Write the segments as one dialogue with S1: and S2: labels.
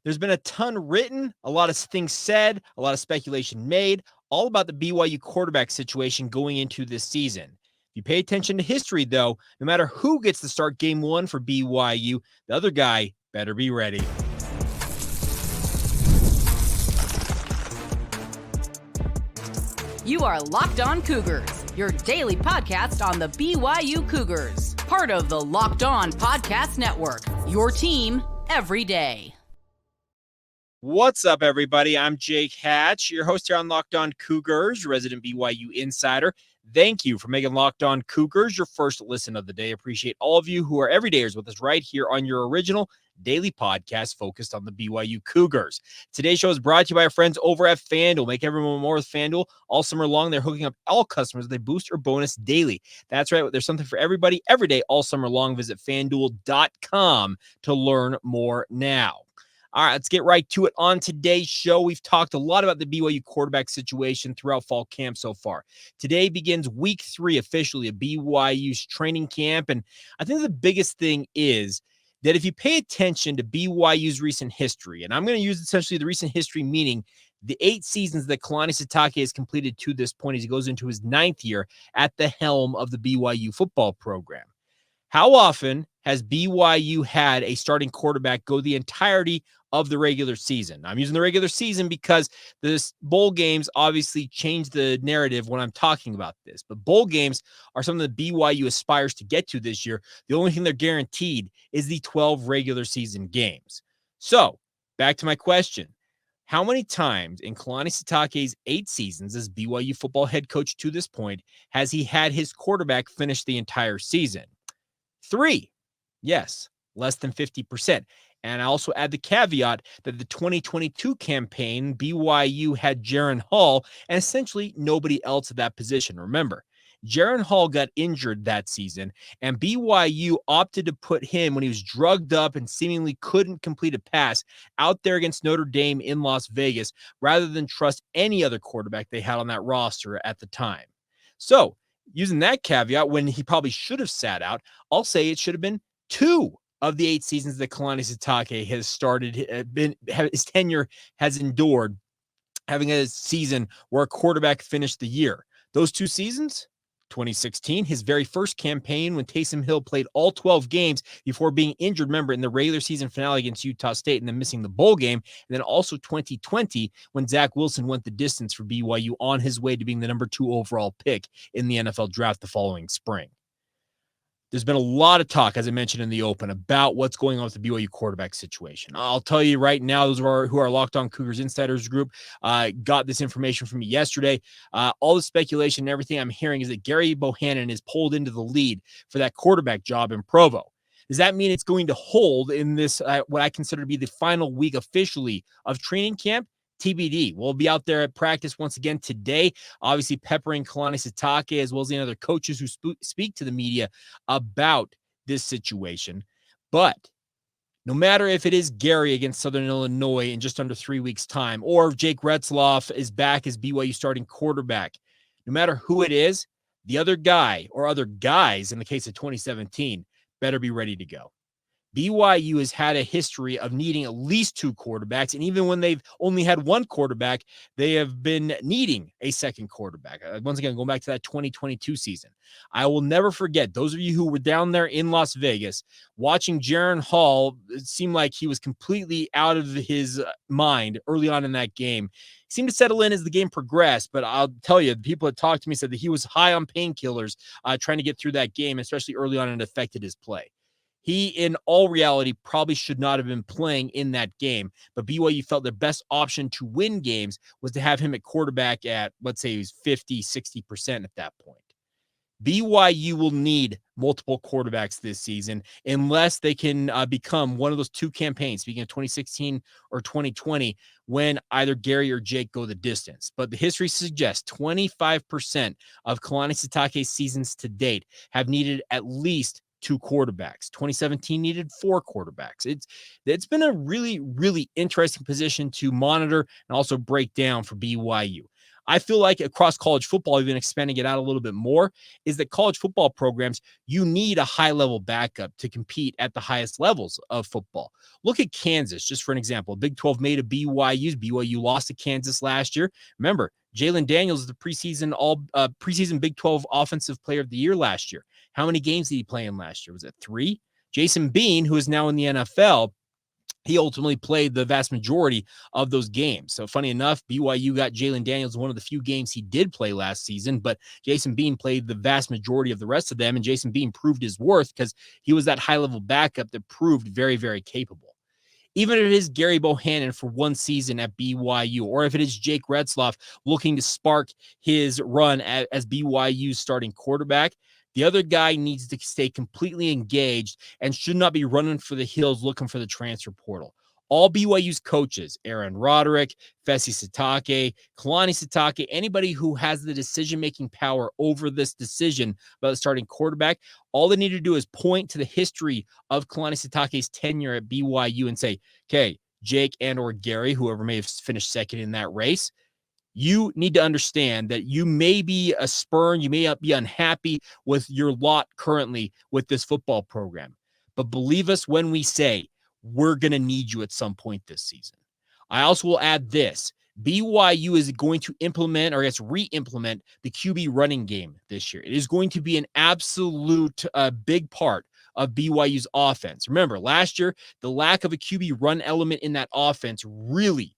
S1: There's been a ton written, a lot of things said, a lot of speculation made, all about the BYU quarterback situation going into this season. If you pay attention to history, though, no matter who gets to start game one for BYU, the other guy better be ready.
S2: You are Locked On Cougars, your daily podcast on the BYU Cougars, part of the Locked On Podcast Network, your team every day.
S1: What's up, everybody? I'm Jake Hatch, your host here on Locked On Cougars, resident BYU insider. Thank you for making Locked On Cougars your first listen of the day. Appreciate all of you who are everydayers with us right here on your original daily podcast focused on the BYU Cougars. Today's show is brought to you by our friends over at FanDuel. Make everyone more with FanDuel. All summer long, they're hooking up all customers with a boost or bonus daily. That's right. There's something for everybody every day all summer long. Visit FanDuel.com to learn more now. All right, let's get right to it. On today's show, we've talked a lot about the BYU quarterback situation throughout fall camp so far. Today begins week 3 officially of BYU's training camp, and I think the biggest thing is that if you pay attention to BYU's recent history, and I'm going to use essentially the recent history, meaning the 8 seasons that Kalani Sitake has completed to this point as he goes into his 9th year at the helm of the BYU football program. How often has BYU had a starting quarterback go the entirety of the regular season? I'm using the regular season because the bowl games obviously change the narrative when I'm talking about this. But bowl games are something that BYU aspires to get to this year. The only thing they're guaranteed is the 12 regular season games. So back to my question. How many times in Kalani Sitake's 8 seasons as BYU football head coach to this point has he had his quarterback finish the entire season? 3. Yes, less than 50%. And I also add the caveat that the 2022 campaign, BYU had Jaren Hall and essentially nobody else at that position. Remember, Jaren Hall got injured that season, and BYU opted to put him, when he was drugged up and seemingly couldn't complete a pass, out there against Notre Dame in Las Vegas, rather than trust any other quarterback they had on that roster at the time. So, using that caveat, when he probably should have sat out, I'll say it should have been 2 of the 8 seasons that Kalani Sitake has started, his tenure has endured, having a season where a quarterback finished the year. Those 2 seasons, 2016, his very first campaign when Taysom Hill played all 12 games before being injured, remember, in the regular season finale against Utah State and then missing the bowl game. And then also 2020 when Zach Wilson went the distance for BYU on his way to being the number 2 overall pick in the NFL draft the following spring. There's been a lot of talk, as I mentioned in the open, about what's going on with the BYU quarterback situation. I'll tell you right now, those who are Locked On Cougars Insiders group got this information from me yesterday. All the speculation and everything I'm hearing is that Gerry Bohanon is pulled into the lead for that quarterback job in Provo. Does that mean it's going to hold in this, what I consider to be the final week officially of training camp? TBD. We'll be out there at practice once again today, obviously peppering Kalani Sitake as well as the other coaches who speak to the media about this situation. But no matter if it is Gerry against Southern Illinois in just under 3 weeks' time, or if Jake Retzlaff is back as BYU starting quarterback, no matter who it is, the other guy or other guys in the case of 2017 better be ready to go. BYU has had a history of needing at least 2 quarterbacks, and even when they've only had 1 quarterback, they have been needing a second quarterback. Once again, going back to that 2022 season. I will never forget, those of you who were down there in Las Vegas, watching Jaren Hall, it seemed like he was completely out of his mind early on in that game. He seemed to settle in as the game progressed, but I'll tell you, the people that talked to me said that he was high on painkillers trying to get through that game, especially early on, and it affected his play. He, in all reality, probably should not have been playing in that game, but BYU felt their best option to win games was to have him at quarterback at, let's say, he was 50, 60% at that point. BYU will need multiple quarterbacks this season unless they can become one of those 2 campaigns, speaking of 2016 or 2020, when either Gerry or Jake go the distance. But the history suggests 25% of Kalani Sitake's seasons to date have needed at least 2 quarterbacks. 2017 needed 4 quarterbacks. It's been a really, really interesting position to monitor and also break down for BYU. I feel like across college football, even expanding it out a little bit more, is that college football programs, you need a high-level backup to compete at the highest levels of football. Look at Kansas, just for an example. Big 12 made a BYU's. BYU lost to Kansas last year. Remember, Jalen Daniels is the preseason Big 12 Offensive Player of the Year last year. How many games did he play in last year? Was it 3? Jason Bean, who is now in the NFL, he ultimately played the vast majority of those games. So funny enough, BYU got Jalen Daniels one of the few games he did play last season, but Jason Bean played the vast majority of the rest of them, and Jason Bean proved his worth because he was that high-level backup that proved very, very capable. Even if it is Gerry Bohanon for one season at BYU, or if it is Jake Retzlaff looking to spark his run as BYU's starting quarterback, the other guy needs to stay completely engaged and should not be running for the hills looking for the transfer portal. All BYU's coaches, Aaron Roderick, Fesi Sitake, Kalani Sitake, anybody who has the decision-making power over this decision about the starting quarterback, all they need to do is point to the history of Kalani Sitake's tenure at BYU and say, okay, Jake and or Gary, whoever may have finished second in that race, you need to understand that you may be a spurn, you may be unhappy with your lot currently with this football program. But believe us when we say we're going to need you at some point this season. I also will add this. BYU is going to implement, or I guess re-implement, the QB running game this year. It is going to be an absolute big part of BYU's offense. Remember, last year, the lack of a QB run element in that offense really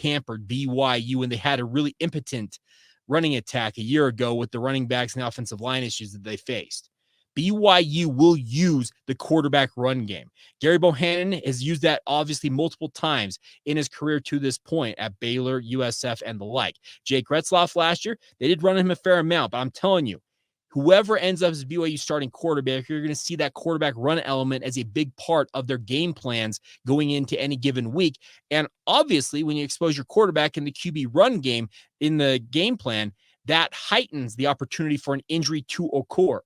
S1: hampered BYU, and they had a really impotent running attack a year ago with the running backs and the offensive line issues that they faced. BYU will use the quarterback run game. Gerry Bohanon has used that obviously multiple times in his career to this point at Baylor, USF, and the like. Jake Retzlaff last year, they did run him a fair amount, but I'm telling you, whoever ends up as BYU starting quarterback, you're going to see that quarterback run element as a big part of their game plans going into any given week. And obviously, when you expose your quarterback in the QB run game in the game plan, that heightens the opportunity for an injury to occur.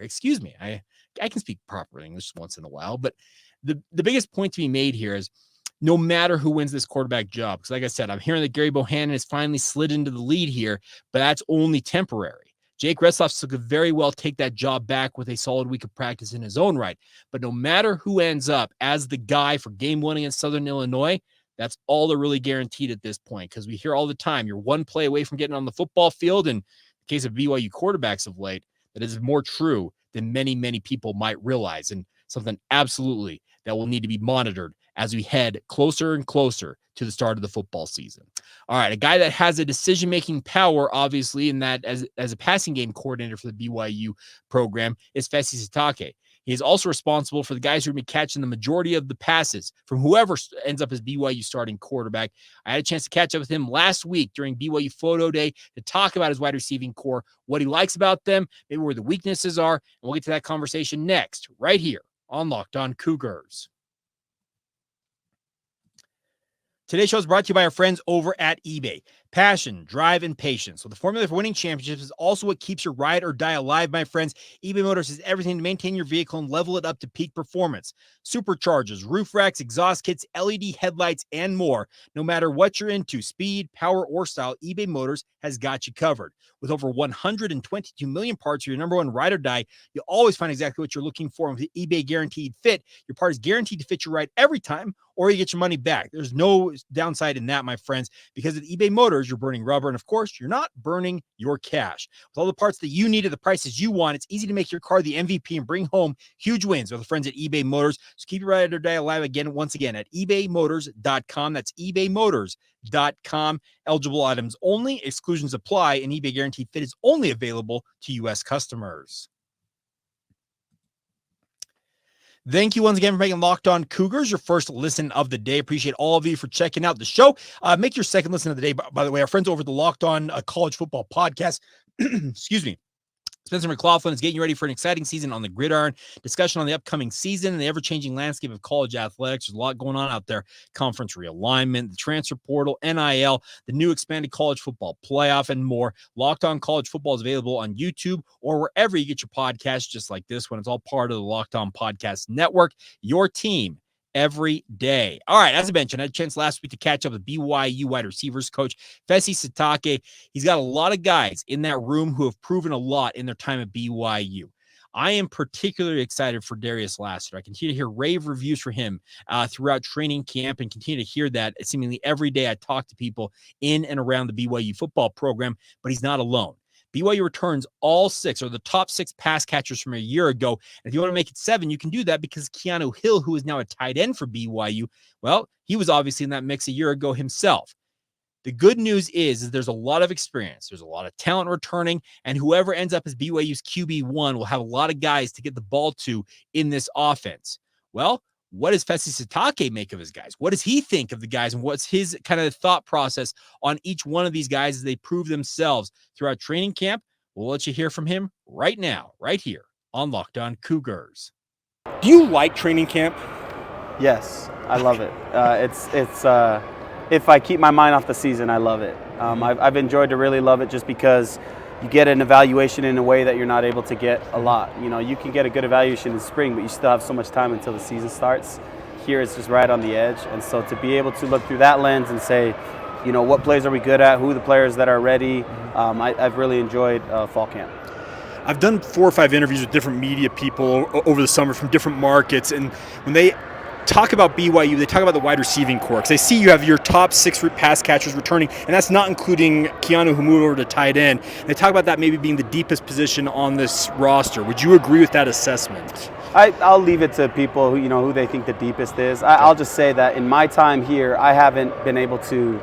S1: Excuse me. I can speak proper English once in a while, but the biggest point to be made here is no matter who wins this quarterback job, because like I said, I'm hearing that Gerry Bohanon has finally slid into the lead here, but that's only temporary. Jake Retzlaff could very well take that job back with a solid week of practice in his own right. But no matter who ends up as the guy for game one against Southern Illinois, that's all they're really guaranteed at this point, because we hear all the time, you're one play away from getting on the football field. In the case of BYU quarterbacks of late, that is more true than many, many people might realize, and something absolutely that will need to be monitored as we head closer and closer to the start of the football season. All right, a guy that has a decision-making power, obviously, in that as a passing game coordinator for the BYU program is Fesi Sitake. He is also responsible for the guys who are going to be catching the majority of the passes from whoever ends up as BYU starting quarterback. I had a chance to catch up with him last week during BYU Photo Day to talk about his wide receiving core, what he likes about them, maybe where the weaknesses are, and we'll get to that conversation next, right here on Locked On Cougars. Today's show is brought to you by our friends over at eBay. Passion, drive, and patience. So the formula for winning championships is also what keeps your ride or die alive, my friends. eBay Motors has everything to maintain your vehicle and level it up to peak performance. Superchargers, roof racks, exhaust kits, LED headlights, and more. No matter what you're into, speed, power, or style, eBay Motors has got you covered. With over 122 million parts for your number one ride or die, you'll always find exactly what you're looking for. And with the eBay Guaranteed Fit, your part is guaranteed to fit your ride every time, or you get your money back. There's no downside in that, my friends, because at eBay Motors, you're burning rubber, and of course, you're not burning your cash. With all the parts that you need at the prices you want, it's easy to make your car the MVP and bring home huge wins with the friends at eBay Motors. So keep your ride or die alive once again at ebaymotors.com. That's ebaymotors.com. Eligible items only. Exclusions apply, and eBay Guaranteed Fit is only available to U.S. customers. Thank you once again for making Locked On Cougars your first listen of the day. Appreciate all of you for checking out the show. Make your second listen of the day, by the way, our friends over at the Locked On College Football Podcast. Excuse me. Spencer McLaughlin is getting you ready for an exciting season on the gridiron, discussion on the upcoming season and the ever-changing landscape of college athletics. There's a lot going on out there. Conference realignment, the transfer portal, NIL, the new expanded college football playoff, and more. Locked On College Football is available on YouTube or wherever you get your podcasts, just like this one. It's all part of the Locked On Podcast Network, your team every day. All right, as I mentioned, I had a chance last week to catch up with BYU wide receivers coach Fesi Sitake. He's got a lot of guys in that room who have proven a lot in their time at BYU. I am particularly excited for Darius Lassiter. I continue to hear rave reviews for him throughout training camp and continue to hear that seemingly every day I talk to people in and around the BYU football program, but he's not alone. BYU returns all 6 or the top 6 pass catchers from a year ago. And if you want to make it 7, you can do that because Keanu Hill, who is now a tight end for BYU, well, he was obviously in that mix a year ago himself. The good news is there's a lot of experience. There's a lot of talent returning, and whoever ends up as BYU's QB1 will have a lot of guys to get the ball to in this offense. Well, what does Fesi Sitake make of his guys? What does he think of the guys, and what's his kind of thought process on each one of these guys as they prove themselves throughout training camp? We'll let you hear from him right now, right here on Locked On Cougars.
S3: Do you like training camp?
S4: Yes, I love it. If I keep my mind off the season, I love it. I've enjoyed to really love it just because you get an evaluation in a way that you're not able to get a lot. You know, you can get a good evaluation in spring, but you still have so much time until the season starts. Here it's just right on the edge. And so to be able to look through that lens and say, you know, what plays are we good at, who are the players that are ready, I've really enjoyed fall camp.
S3: I've done 4 or 5 interviews with different media people over the summer from different markets, and when they talk about BYU, they talk about the wide receiving corps. They see you have your top 6 pass catchers returning, and that's not including Keanu, who moved over to tight end. They talk about that maybe being the deepest position on this roster. Would you agree with that assessment?
S4: I'll leave it to people who they think the deepest is. I'll just say that in my time here, I haven't been able to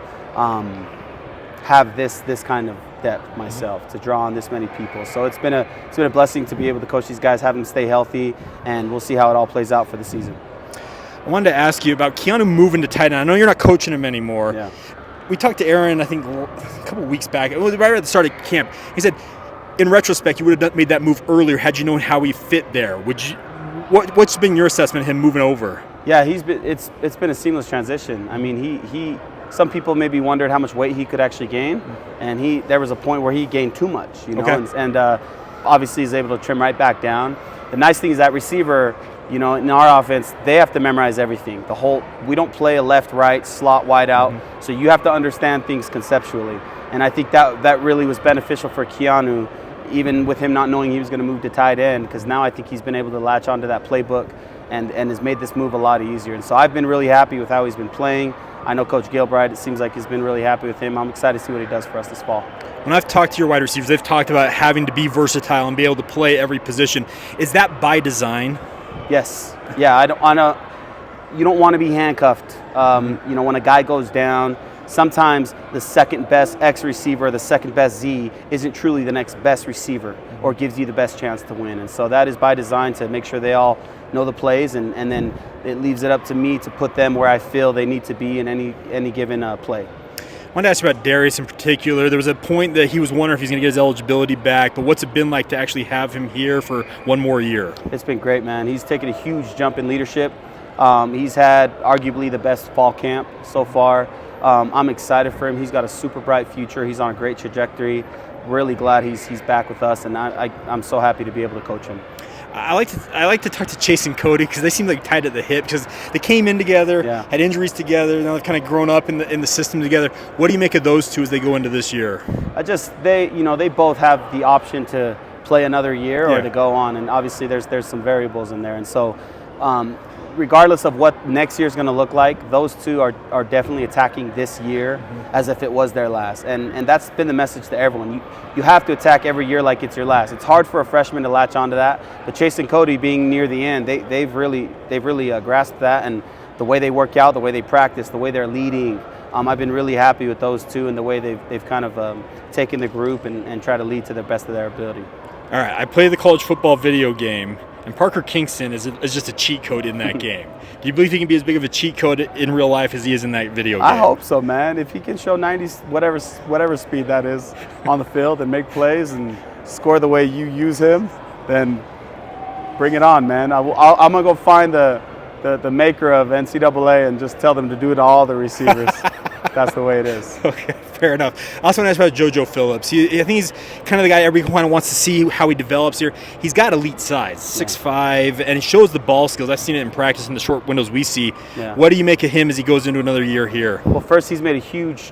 S4: have this kind of depth myself, to draw on this many people. So it's been a blessing to be able to coach these guys, have them stay healthy, and we'll see how it all plays out for the season.
S3: I wanted to ask you about Keanu moving to tight end. I know you're not coaching him anymore.
S4: Yeah.
S3: We talked to Aaron, I think, a couple of weeks back. It was right at the start of camp. He said, in retrospect, you would have made that move earlier had you known how he fit there. What's been your assessment of him moving over?
S4: Yeah, it's been a seamless transition. I mean, he some people maybe wondered how much weight he could actually gain, and there was a point where he gained too much,
S3: Okay.
S4: and obviously he's able to trim right back down. The nice thing is that receiver, in our offense, they have to memorize everything. We don't play a left-right slot wide out, so you have to understand things conceptually. And I think that really was beneficial for Keanu, even with him not knowing he was going to move to tight end, because now I think he's been able to latch onto that playbook and has made this move a lot easier. And so I've been really happy with how he's been playing. I know Coach Gilbride, it seems like he's been really happy with him. I'm excited to see what he does for us this fall.
S3: When I've talked to your wide receivers, they've talked about having to be versatile and be able to play every position. Is that by design?
S4: Yes. Yeah, you don't want to be handcuffed. When a guy goes down, sometimes the second best X receiver, the second best Z, isn't truly the next best receiver or gives you the best chance to win. And so that is by design, to make sure they all know the plays, and then it leaves it up to me to put them where I feel they need to be in any given play.
S3: I wanted to ask you about Darius in particular. There was a point that he was wondering if he's going to get his eligibility back, but what's it been like to actually have him here for one more year?
S4: It's been great, man. He's taken a huge jump in leadership. He's had arguably the best fall camp so far. I'm excited for him. He's got a super bright future. He's on a great trajectory. Really glad he's back with us, and I'm so happy to be able to coach him.
S3: I like to talk to Chase and Cody because they seem like tied at the hip, because they came in together, had injuries together, now they've kind of grown up in the system together. What do you make of those two as they go into this year?
S4: They both have the option to play another year or to go on, and obviously there's some variables in there, and so regardless of what next year is going to look like, those two are definitely attacking this year as if it was their last. And that's been the message to everyone. You have to attack every year like it's your last. It's hard for a freshman to latch onto that, but Chase and Cody being near the end, they've really grasped that, and the way they work out, the way they practice, the way they're leading. I've been really happy with those two and the way they've kind of taken the group and try to lead to the best of their ability.
S3: All right, I play the college football video game, and Parker Kingston is just a cheat code in that game. Do you believe he can be as big of a cheat code in real life as he is in that video game?
S4: I hope so, man. If he can show 90, whatever speed that is on the field and make plays and score the way you use him, then bring it on, man. I'm going to go find the maker of NCAA and just tell them to do it to all the receivers. That's the way it is.
S3: Okay, fair enough. I also want to ask about JoJo Phillips. I think he's kind of the guy everyone kind of wants to see how he develops here. He's got elite size, 6'5", and it shows the ball skills. I've seen it in practice in the short windows we see. Yeah. What do you make of him as he goes into another year here?
S4: Well, first, he's made a huge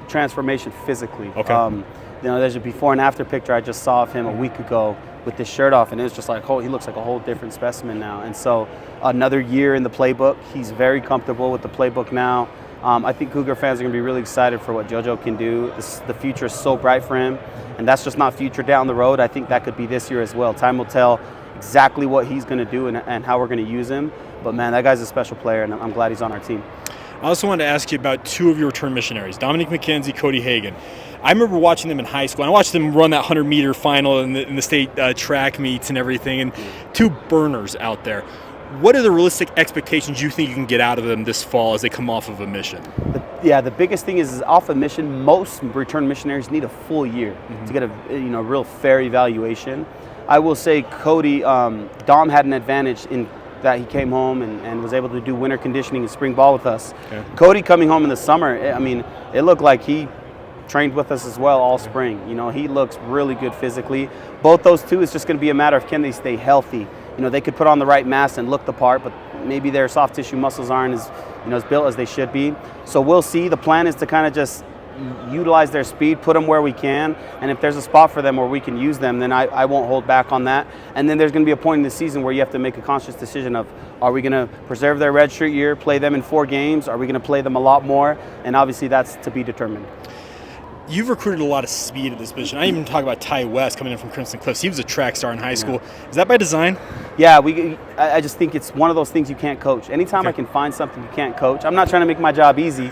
S4: transformation physically.
S3: Okay.
S4: There's a before and after picture I just saw of him a week ago with this shirt off, and it was just like, oh, he looks like a whole different specimen now. And so another year in the playbook. He's very comfortable with the playbook now. I think Cougar fans are going to be really excited for what JoJo can do. The future is so bright for him, and that's just not future down the road. I think that could be this year as well. Time will tell exactly what he's going to do and how we're going to use him. But, man, that guy's a special player, and I'm glad he's on our team.
S3: I also wanted to ask you about two of your return missionaries, Dominique McKenzie, Cody Hagan. I remember watching them in high school. I watched them run that 100-meter final in the state track meets and everything, and two burners out there. What are the realistic expectations you think you can get out of them this fall as they come off of a mission?
S4: The biggest thing is off a mission, most return missionaries need a full year to get a real fair evaluation. I will say Cody, Dom had an advantage in that he came home and was able to do winter conditioning and spring ball with us. Okay. Cody coming home in the summer, it looked like he trained with us as well all spring. He looks really good physically. Both those two, it's just going to be a matter of can they stay healthy. They could put on the right mass and look the part, but maybe their soft tissue muscles aren't as built as they should be. So we'll see. The plan is to kind of just utilize their speed, put them where we can, and if there's a spot for them where we can use them, then I won't hold back on that. And then there's going to be a point in the season where you have to make a conscious decision of, are we going to preserve their redshirt year, play them in 4 games? Are we going to play them a lot more? And obviously that's to be determined.
S3: You've recruited a lot of speed at this position. I even talk about Ty West coming in from Crimson Cliffs. He was a track star in high school. Is that by design?
S4: Yeah, I just think it's one of those things you can't coach. Anytime I can find something you can't coach, I'm not trying to make my job easy,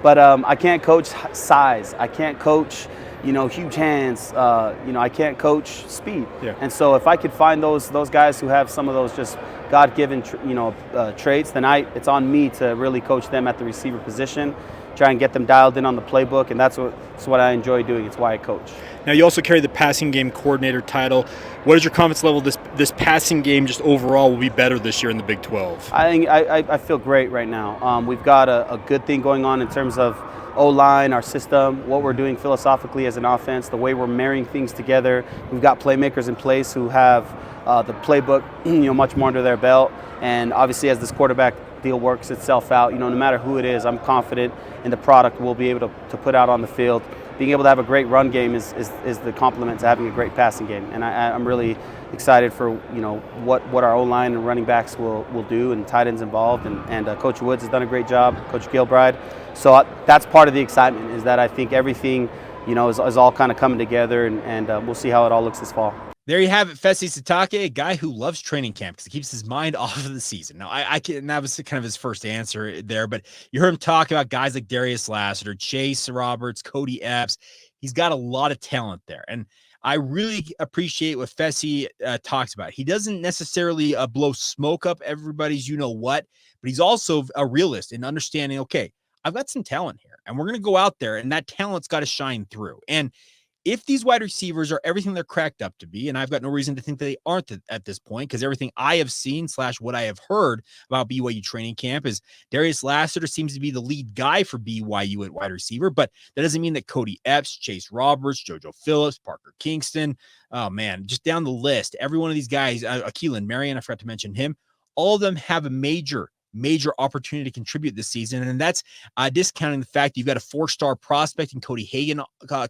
S4: but I can't coach size. I can't coach, huge hands. I can't coach speed. Yeah. And so if I could find those guys who have some of those just God-given, traits, then it's on me to really coach them at the receiver position. Try and get them dialed in on the playbook, and that's what I enjoy doing. It's why I coach.
S3: Now, you also carry the passing game coordinator title. What is your confidence level this passing game just overall will be better this year in the Big 12?
S4: I think I feel great right now. We've got a good thing going on in terms of O-line, our system, what we're doing philosophically as an offense, the way we're marrying things together. We've got playmakers in place who have the playbook much more under their belt. And obviously as this quarterback deal works itself out, no matter who it is, I'm confident in the product we'll be able to put out on the field. Being able to have a great run game is the complement to having a great passing game. And I'm really excited for what our O-line and running backs will do, and tight ends involved. And Coach Woods has done a great job, Coach Gilbride. So that's part of the excitement, is that I think everything is all kind of coming together, and we'll see how it all looks this fall.
S1: There you have it, Fesi Sitake, a guy who loves training camp because he keeps his mind off of the season. Now, that was kind of his first answer there, but you heard him talk about guys like Darius Lassiter, Chase Roberts, Kody Epps. He's got a lot of talent there, and I really appreciate what Fesi talks about. He doesn't necessarily blow smoke up everybody's you-know-what, but he's also a realist in understanding, okay, I've got some talent here, and we're going to go out there, and that talent's got to shine through. And if these wide receivers are everything they're cracked up to be, and I've got no reason to think that they aren't at this point, because everything I have seen / what I have heard about BYU training camp is Darius Lassiter seems to be the lead guy for BYU at wide receiver, but that doesn't mean that Cody Epps, Chase Roberts, JoJo Phillips, Parker Kingston, oh man, just down the list, every one of these guys, Keelan Marion, I forgot to mention him, all of them have a major opportunity to contribute this season. And that's discounting the fact you've got a 4-star prospect in Cody Hagan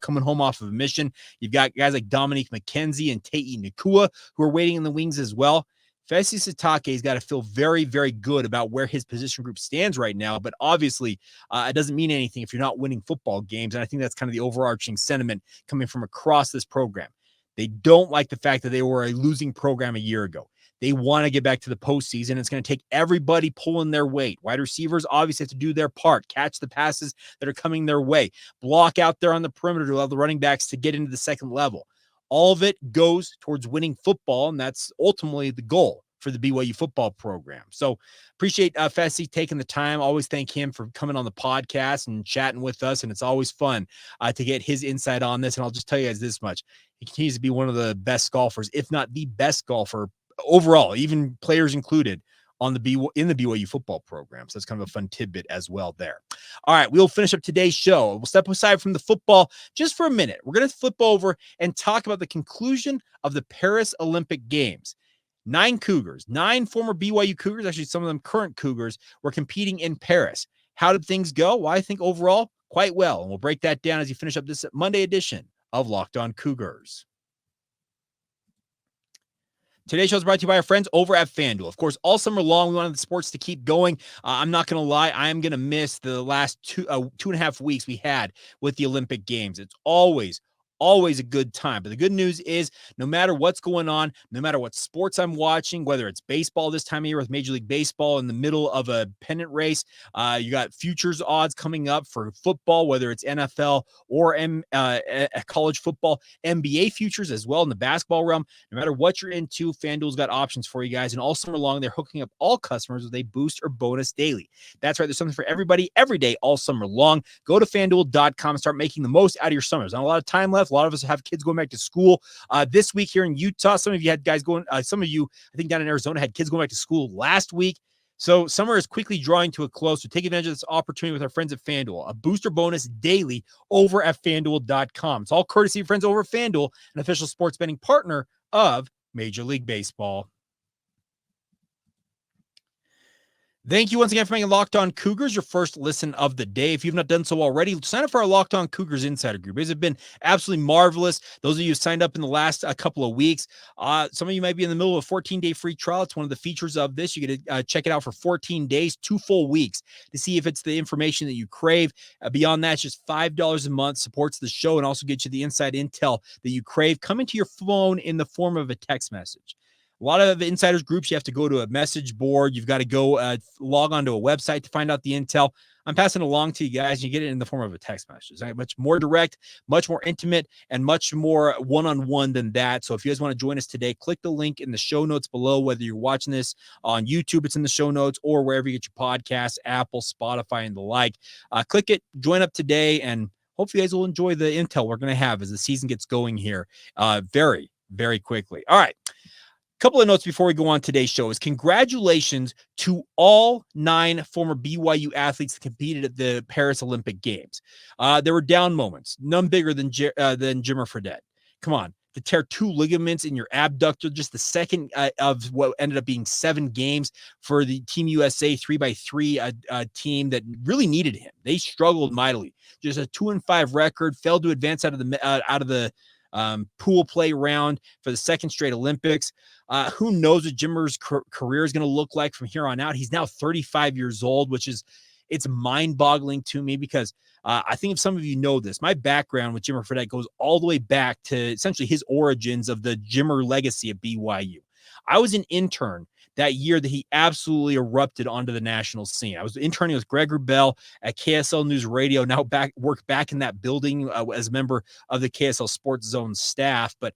S1: coming home off of a mission. You've got guys like Dominique McKenzie and Tei Nakua who are waiting in the wings as well. Fesi Sitake's got to feel very, very good about where his position group stands right now. But obviously, it doesn't mean anything if you're not winning football games. And I think that's kind of the overarching sentiment coming from across this program. They don't like the fact that they were a losing program a year ago. They want to get back to the postseason. It's going to take everybody pulling their weight. Wide receivers obviously have to do their part, catch the passes that are coming their way, block out there on the perimeter to allow the running backs to get into the second level. All of it goes towards winning football, and that's ultimately the goal for the BYU football program. So appreciate Fesi taking the time. Always thank him for coming on the podcast and chatting with us, and it's always fun to get his insight on this. And I'll just tell you guys this much. He continues to be one of the best golfers, if not the best golfer overall, even players included, in the BYU football program. So that's kind of a fun tidbit as well there. All right, we'll finish up today's show. We'll step aside from the football just for a minute. We're going to flip over and talk about the conclusion of the Paris Olympic Games. 9 former BYU Cougars, actually some of them current Cougars, were competing in Paris. How did things go? Well, I think overall quite well. And we'll break that down as you finish up this Monday edition of Locked On Cougars. Today's show is brought to you by our friends over at FanDuel. Of course, all summer long, we wanted the sports to keep going. I'm not going to lie. I am going to miss the last 2.5 weeks we had with the Olympic Games. It's always a good time. But the good news is no matter what's going on, no matter what sports I'm watching, whether it's baseball this time of year with Major League Baseball in the middle of a pennant race, you got futures odds coming up for football, whether it's NFL or college football, NBA futures as well in the basketball realm. No matter what you're into, FanDuel's got options for you guys. And all summer long, they're hooking up all customers with a boost or bonus daily. That's right. There's something for everybody every day, all summer long. Go to FanDuel.com and start making the most out of your summer. There's not a lot of time left. A lot of us have kids going back to school this week here in Utah. Some of you had guys going, some of you, I think down in Arizona, had kids going back to school last week. So summer is quickly drawing to a close. So take advantage of this opportunity with our friends at FanDuel. A booster bonus daily over at FanDuel.com. It's all courtesy of friends over at FanDuel, an official sports betting partner of Major League Baseball. Thank you once again for making Locked On Cougars your first listen of the day. If you've not done so already, sign up for our Locked On Cougars Insider Group. It has been absolutely marvelous. Those of you who signed up in the last couple of weeks, some of you might be in the middle of a 14-day free trial. It's one of the features of this. You get to check it out for 14 days, 2 full weeks to see if it's the information that you crave. Beyond that, it's just $5 a month, supports the show, and also gets you the inside intel that you crave coming to your phone in the form of a text message. A lot of insiders groups, you have to go to a message board. You've got to go log onto a website to find out the intel. I'm passing it along to you guys. You get it in the form of a text message. Right? Much more direct, much more intimate, and much more one-on-one than that. So if you guys want to join us today, click the link in the show notes below, whether you're watching this on YouTube, it's in the show notes, or wherever you get your podcasts, Apple, Spotify, and the like. Click it, join up today, and hopefully you guys will enjoy the intel we're going to have as the season gets going here very, very quickly. All right. Couple of notes before we go on today's show is congratulations to all 9 former BYU athletes that competed at the Paris Olympic Games. There were down moments, none bigger than Jimmer Fredette. Come on, to tear 2 ligaments in your abductor, just the second of what ended up being 7 games for the Team USA 3x3 team that really needed him. They struggled mightily. Just a 2-5 record, failed to advance out of the pool play round for the second straight Olympics. Who knows what Jimmer's career is going to look like from here on out. He's now 35 years old, which is, it's mind-boggling to me because I think if some of you know this, my background with Jimmer Fredette goes all the way back to essentially his origins of the Jimmer legacy at BYU. I was an intern that year that he absolutely erupted onto the national scene. I was interning with Greg Rubel at KSL News Radio, now work back in that building as a member of the KSL Sports Zone staff. But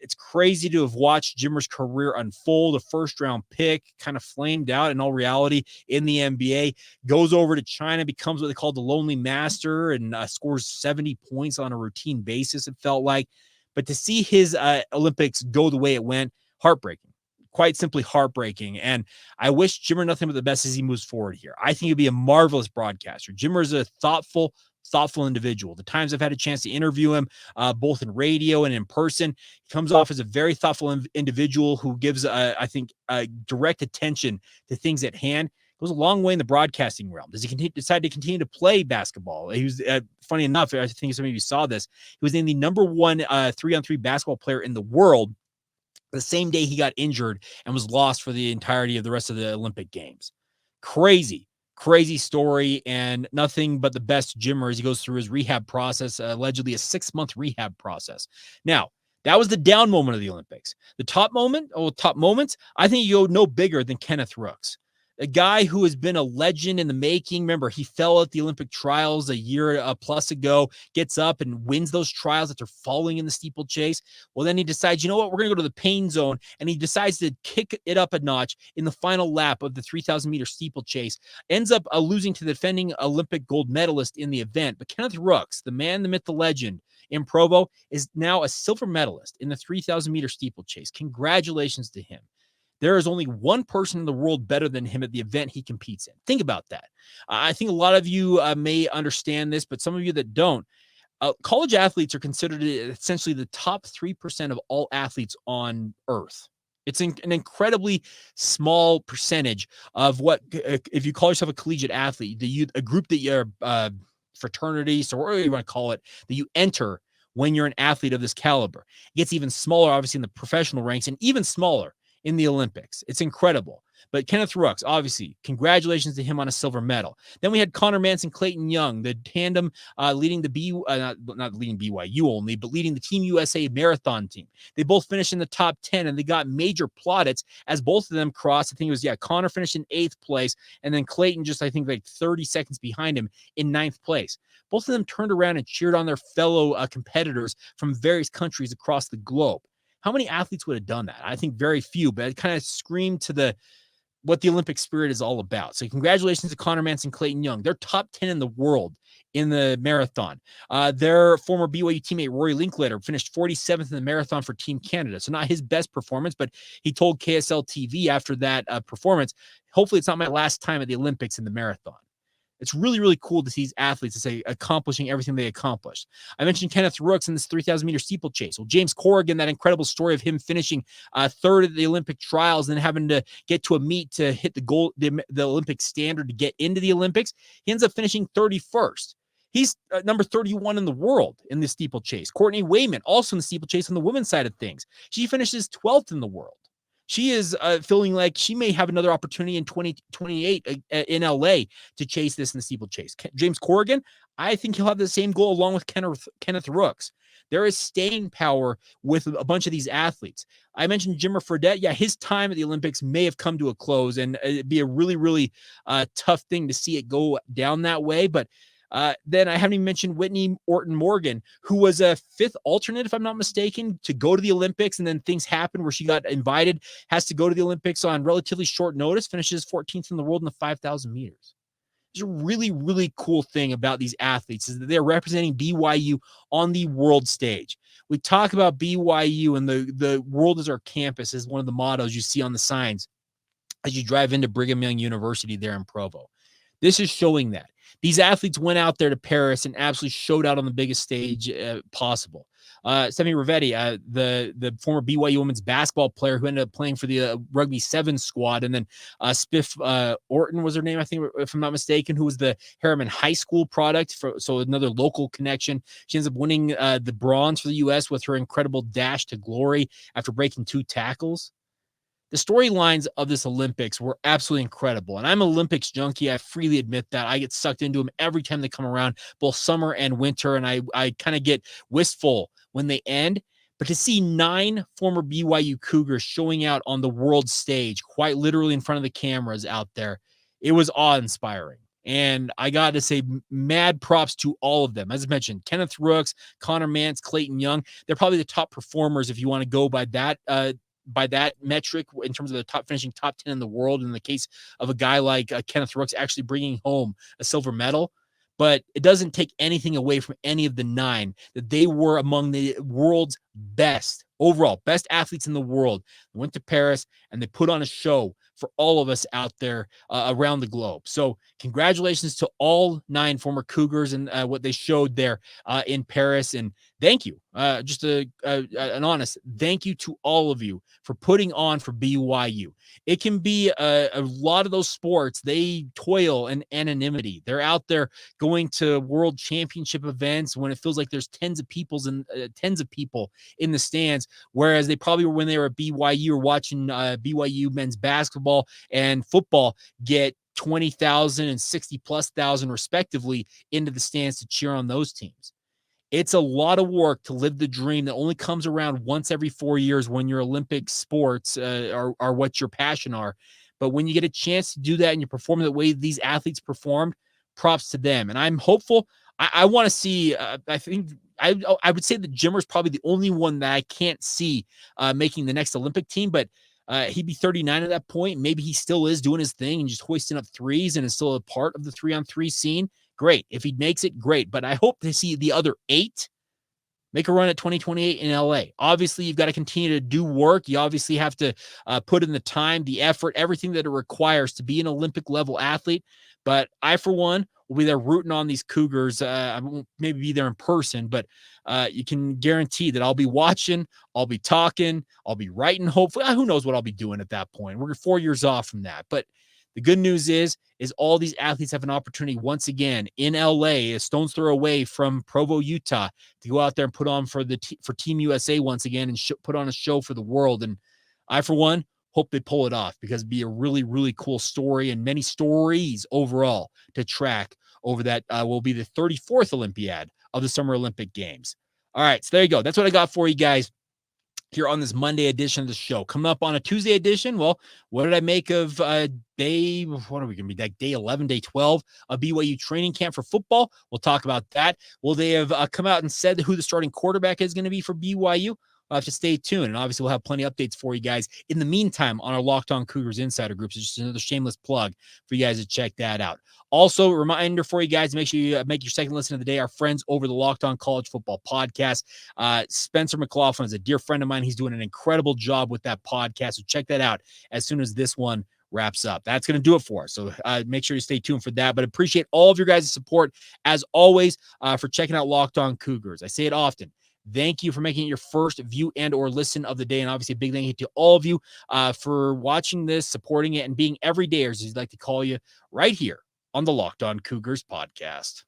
S1: it's crazy to have watched Jimmer's career unfold. A first-round pick, kind of flamed out in all reality in the NBA, goes over to China, becomes what they call the Lonely Master, and scores 70 points on a routine basis, it felt like. But to see his Olympics go the way it went, heartbreaking. Quite simply heartbreaking. And I wish Jimmer nothing but the best as he moves forward here. I think he'd be a marvelous broadcaster. Jimmer is a thoughtful individual. The times I've had a chance to interview him, both in radio and in person, he comes off as a very thoughtful individual who gives, I think, direct attention to things at hand. Goes a long way in the broadcasting realm. Does he decide to continue to play basketball? He was, funny enough, I think some of you saw this, he was named the number 1 3-on-3 basketball player in the world the same day he got injured and was lost for the entirety of the rest of the Olympic Games. Crazy story, and nothing but the best Jimmer as he goes through his rehab process, allegedly a 6-month rehab process. Now, that was the down moment of the Olympics. The top moments, I think you go no bigger than Kenneth Rooks. A guy who has been a legend in the making. Remember, he fell at the Olympic trials a year plus ago, gets up and wins those trials after falling in the steeplechase. Well, then he decides, you know what, we're going to go to the pain zone, and he decides to kick it up a notch in the final lap of the 3,000-meter steeplechase. Ends up losing to the defending Olympic gold medalist in the event. But Kenneth Rooks, the man, the myth, the legend in Provo, is now a silver medalist in the 3,000-meter steeplechase. Congratulations to him. There is only one person in the world better than him at the event he competes in. Think about that. I think a lot of you may understand this, but some of you that don't, college athletes are considered essentially the top 3% of all athletes on earth. It's an incredibly small percentage of what, if you call yourself a collegiate athlete, a group that you're fraternity, so whatever you want to call it, that you enter when you're an athlete of this caliber. It gets even smaller, obviously, in the professional ranks and even smaller in the Olympics. It's incredible. But Kenneth Rooks, obviously, congratulations to him on a silver medal. Then we had Connor Manson, Clayton Young, the tandem leading the not leading BYU only, but leading the Team USA marathon team. They both finished in the top 10, and they got major plaudits as both of them crossed. I think it was, Connor finished in 8th place, and then Clayton just, I think, like 30 seconds behind him in 9th place. Both of them turned around and cheered on their fellow competitors from various countries across the globe. How many athletes would have done that? I think very few, but it kind of screamed to what the Olympic spirit is all about. So congratulations to Connor Manson, Clayton Young. They're top 10 in the world in the marathon. Their former BYU teammate, Rory Linklater, finished 47th in the marathon for Team Canada. So not his best performance, but he told KSL TV after that performance, hopefully it's not my last time at the Olympics in the marathon. It's really, really cool to see these athletes accomplishing everything they accomplished. I mentioned Kenneth Rooks in this 3,000-meter steeplechase. Well, James Corrigan, that incredible story of him finishing third at the Olympic trials and then having to get to a meet to hit the Olympic standard to get into the Olympics. He ends up finishing 31st. He's number 31 in the world in the steeplechase. Courtney Wayman, also in the steeplechase on the women's side of things. She finishes 12th in the world. She is feeling like she may have another opportunity in 2028 in LA to chase this in the steeplechase. James Corrigan, I think he'll have the same goal along with Kenneth Rooks. There is staying power with a bunch of these athletes. I mentioned Jimmer Fredette. Yeah, his time at the Olympics may have come to a close, and it'd be a really, really tough thing to see it go down that way. But then I haven't even mentioned Whitney Orton Morgan, who was a 5th alternate, if I'm not mistaken, to go to the Olympics. And then things happened where she got invited, has to go to the Olympics on relatively short notice, finishes 14th in the world in the 5,000 meters. It's a really, really cool thing about these athletes is that they're representing BYU on the world stage. We talk about BYU and the world is our campus is one of the mottos you see on the signs as you drive into Brigham Young University there in Provo. This is showing that. These athletes went out there to Paris and absolutely showed out on the biggest stage possible. Semi Retti, the former BYU women's basketball player who ended up playing for the Rugby 7 squad, and then Spiff Orton was her name, I think, if I'm not mistaken, who was the Harriman High School product, so another local connection. She ends up winning the bronze for the U.S. with her incredible dash to glory after breaking 2 tackles. The storylines of this Olympics were absolutely incredible. And I'm an Olympics junkie. I freely admit that. I get sucked into them every time they come around, both summer and winter. And I kind of get wistful when they end. But to see 9 former BYU Cougars showing out on the world stage, quite literally in front of the cameras out there, it was awe-inspiring. And I got to say, mad props to all of them. As I mentioned, Kenneth Rooks, Connor Mance, Clayton Young, they're probably the top performers if you want to go by that metric in terms of the finishing top 10 in the world. In the case of a guy like Kenneth Rooks actually bringing home a silver medal, but it doesn't take anything away from any of the 9 that they were among the world's best athletes in the world. They went to Paris and they put on a show for all of us out there around the globe. So congratulations to all 9 former Cougars and what they showed there in Paris. And thank you. Just an honest thank you to all of you for putting on for BYU. It can be a lot of those sports. They toil in anonymity. They're out there going to world championship events when it feels like there's tens of people in the stands, whereas they probably were when they were at BYU or watching BYU men's basketball and football get 20,000 and 60,000+ respectively into the stands to cheer on those teams. It's a lot of work to live the dream that only comes around once every 4 years when your Olympic sports are what your passion are. But when you get a chance to do that and you perform the way these athletes performed, props to them. And I'm hopeful. I want to see, I think I would say that Jimmer's probably the only one that I can't see making the next Olympic team, but he'd be 39 at that point. Maybe he still is doing his thing and just hoisting up threes and is still a part of the 3-on-3 scene. Great. If he makes it, great. But I hope to see the other 8 make a run at 2028 in LA. Obviously, you've got to continue to do work. You obviously have to put in the time, the effort, everything that it requires to be an Olympic level athlete. But I, for one, will be there rooting on these Cougars. I won't maybe be there in person, but you can guarantee that I'll be watching, I'll be talking, I'll be writing. Hopefully, who knows what I'll be doing at that point. We're 4 years off from that. But the good news is all these athletes have an opportunity once again in LA, a stone's throw away from Provo, Utah, to go out there and put on for Team USA once again and put on a show for the world. And I, for one, hope they pull it off, because it'd be a really, really cool story and many stories overall to track over that will be the 34th Olympiad of the Summer Olympic Games. All right, so there you go. That's what I got for you guys here on this Monday edition of the show. Coming up on a Tuesday edition, well, what did I make of day, what are we going to be, like day 11, day 12 of BYU training camp for football? We'll talk about that. Will they have come out and said who the starting quarterback is going to be for BYU? I'll have to stay tuned, and obviously we'll have plenty of updates for you guys in the meantime on our Locked On Cougars Insider group. So just another shameless plug for you guys to check that out. Also, a reminder for you guys, make sure you make your second listen of the day, our friends over the Locked On College Football Podcast. Spencer McLaughlin is a dear friend of mine. He's doing an incredible job with that podcast, so check that out as soon as this one wraps up. That's going to do it for us. So make sure you stay tuned for that. But appreciate all of your guys' support, as always, for checking out Locked On Cougars. I say it often. Thank you for making it your first view and or listen of the day. And obviously a big thank you to all of you for watching this, supporting it, and being everydayers, as you'd like to call you, right here on the Locked On Cougars podcast.